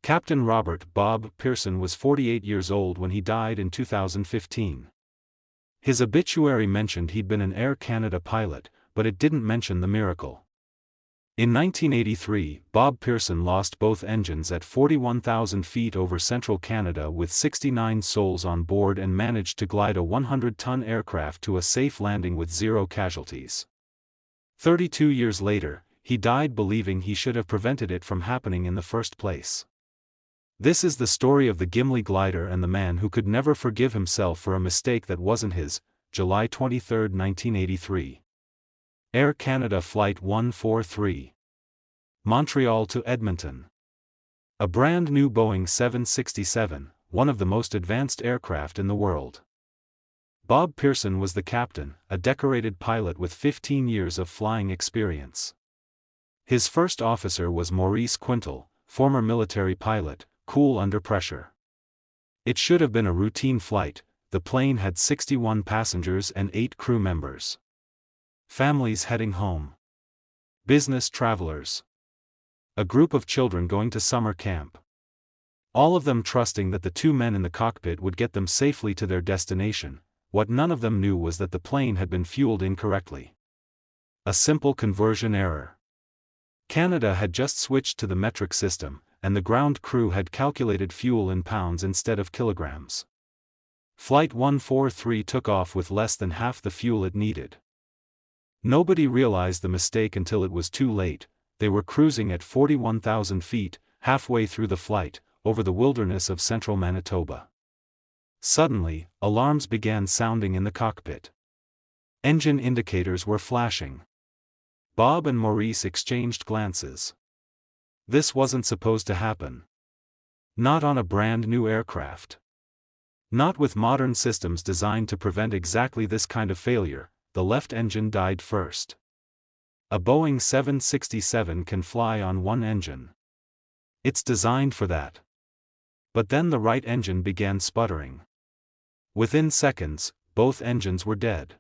Captain Robert "Bob" Pearson was 48 years old when he died in 2015. His obituary mentioned he'd been an Air Canada pilot, but it didn't mention the miracle. In 1983, Bob Pearson lost both engines at 41,000 feet over central Canada with 69 souls on board and managed to glide a 100-ton aircraft to a safe landing with 0 casualties. 32 years later, he died believing he should have prevented it from happening in the first place. This is the story of the Gimli glider and the man who could never forgive himself for a mistake that wasn't his. July 23, 1983. Air Canada Flight 143. Montreal to Edmonton. A brand new Boeing 767, one of the most advanced aircraft in the world. Bob Pearson was the captain, a decorated pilot with 15 years of flying experience. His first officer was Maurice Quintal, former military pilot, cool under pressure. It should have been a routine flight. The plane had 61 passengers and 8 crew members. Families heading home. Business travelers. A group of children going to summer camp. All of them trusting that the 2 men in the cockpit would get them safely to their destination. What none of them knew was that the plane had been fueled incorrectly. A simple conversion error. Canada had just switched to the metric system, and the ground crew had calculated fuel in pounds instead of kilograms. Flight 143 took off with less than half the fuel it needed. Nobody realized the mistake until it was too late. They were cruising at 41,000 feet, halfway through the flight, over the wilderness of central Manitoba. Suddenly, alarms began sounding in the cockpit. Engine indicators were flashing. Bob and Maurice exchanged glances. This wasn't supposed to happen. Not on a brand new aircraft. Not with modern systems designed to prevent exactly this kind of failure. The left engine died first. A Boeing 767 can fly on one engine. It's designed for that. But then the right engine began sputtering. Within seconds, both engines were dead.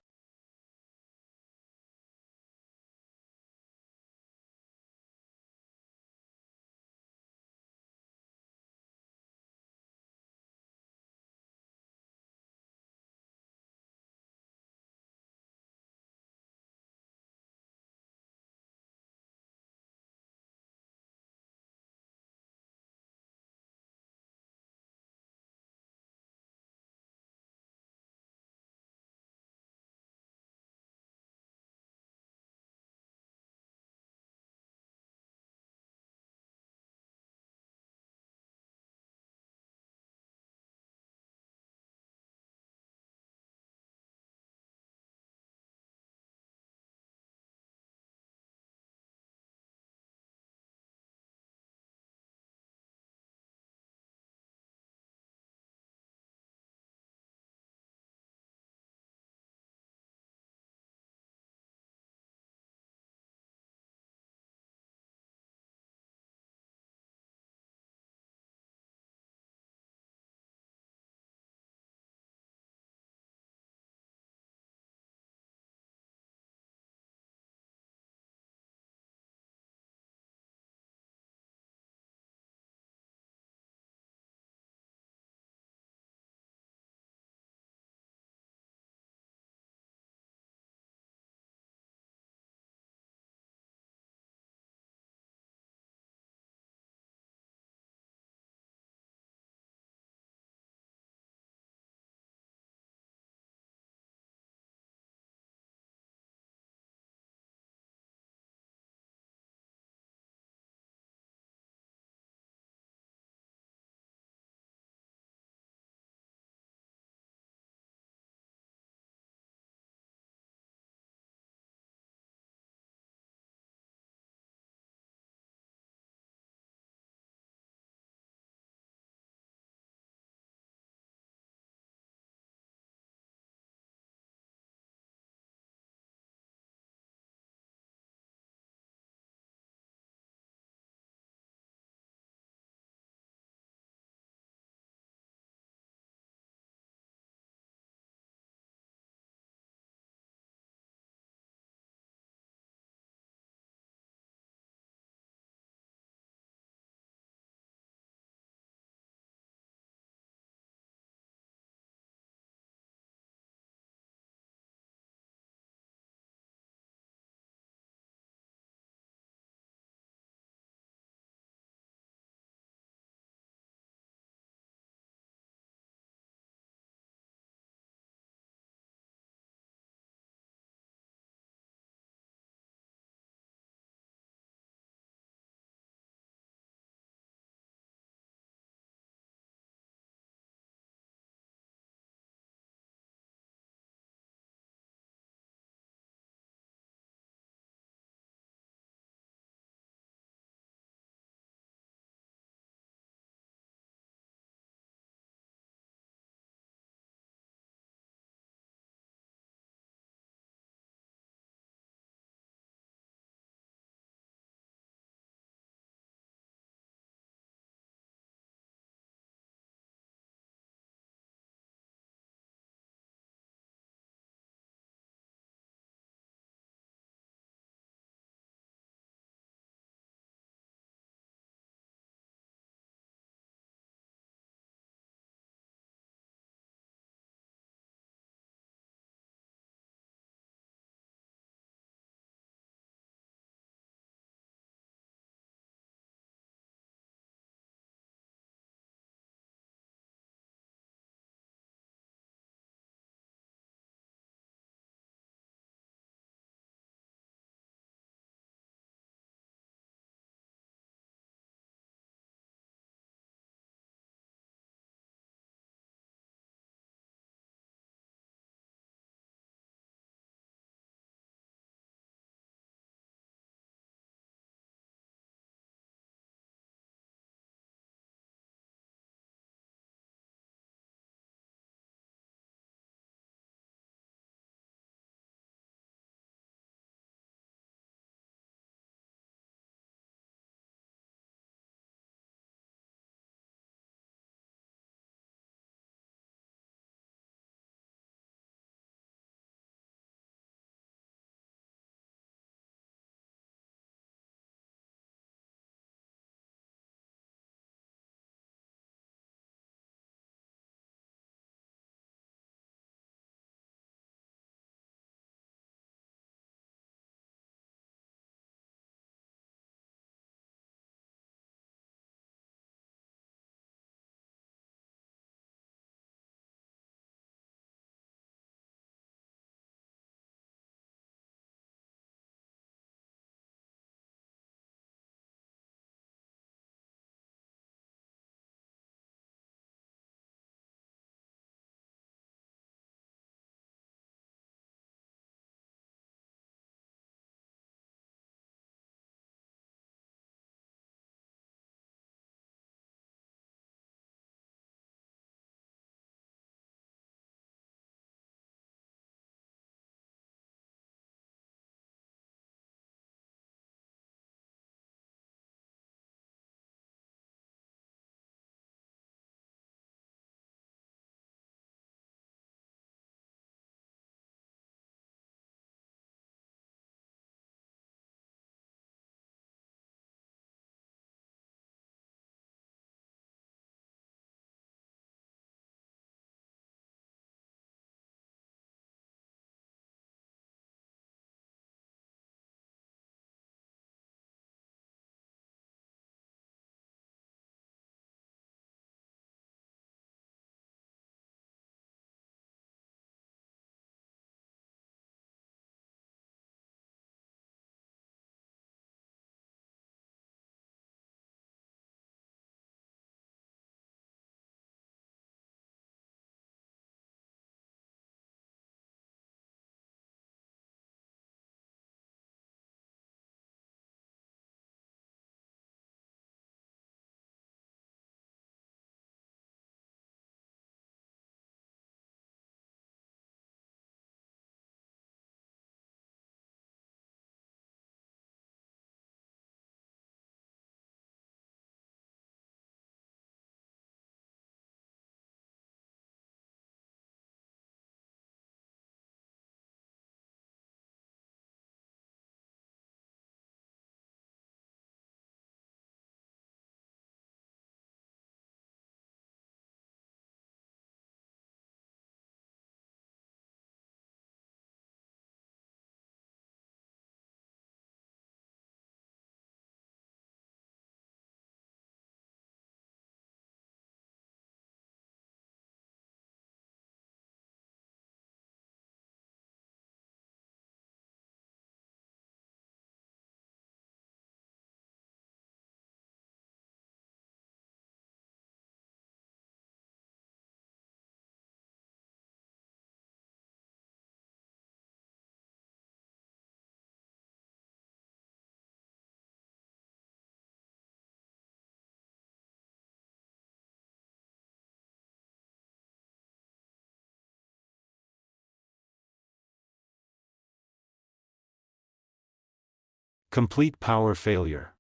Complete power failure.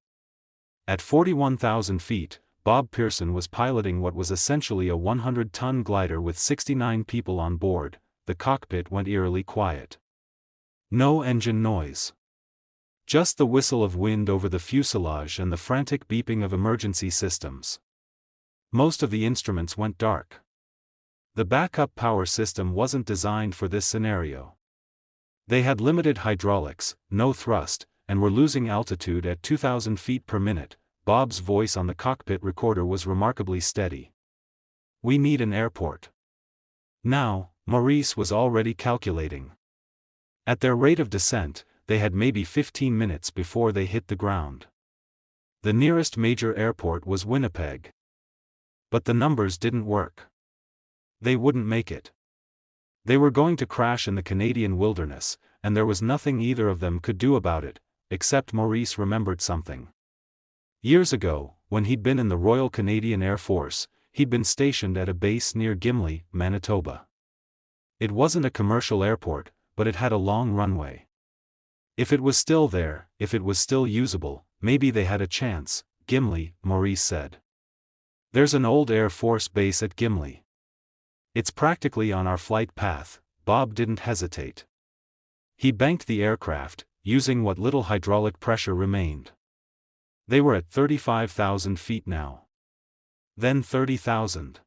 At 41,000 feet, Bob Pearson was piloting what was essentially a 100-ton glider with 69 people on board. The cockpit went eerily quiet. No engine noise. Just the whistle of wind over the fuselage and the frantic beeping of emergency systems. Most of the instruments went dark. The backup power system wasn't designed for this scenario. They had limited hydraulics, no thrust, and were losing altitude at 2,000 feet per minute. Bob's voice on the cockpit recorder was remarkably steady. "We need an airport." Now, Maurice was already calculating. At their rate of descent, they had maybe 15 minutes before they hit the ground. The nearest major airport was Winnipeg. But the numbers didn't work. They wouldn't make it. They were going to crash in the Canadian wilderness, and there was nothing either of them could do about it, except Maurice remembered something. Years ago, when he'd been in the Royal Canadian Air Force, he'd been stationed at a base near Gimli, Manitoba. It wasn't a commercial airport, but it had a long runway. If it was still there, if it was still usable, maybe they had a chance. Gimli, Maurice said. "There's an old Air Force base at Gimli. It's practically on our flight path." Bob didn't hesitate. He banked the aircraft, using what little hydraulic pressure remained. They were at 35,000 feet now. Then 30,000.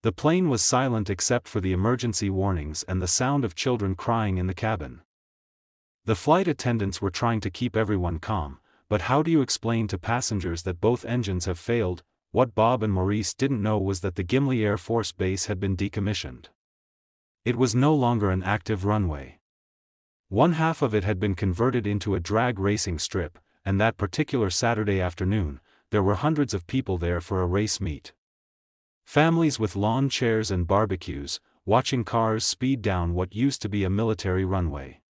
The plane was silent except for the emergency warnings and the sound of children crying in the cabin. The flight attendants were trying to keep everyone calm, but how do you explain to passengers that both engines have failed? What Bob and Maurice didn't know was that the Gimli Air Force Base had been decommissioned. It was no longer an active runway. One half of it had been converted into a drag racing strip, and that particular Saturday afternoon, there were hundreds of people there for a race meet. Families with lawn chairs and barbecues, watching cars speed down what used to be a military runway.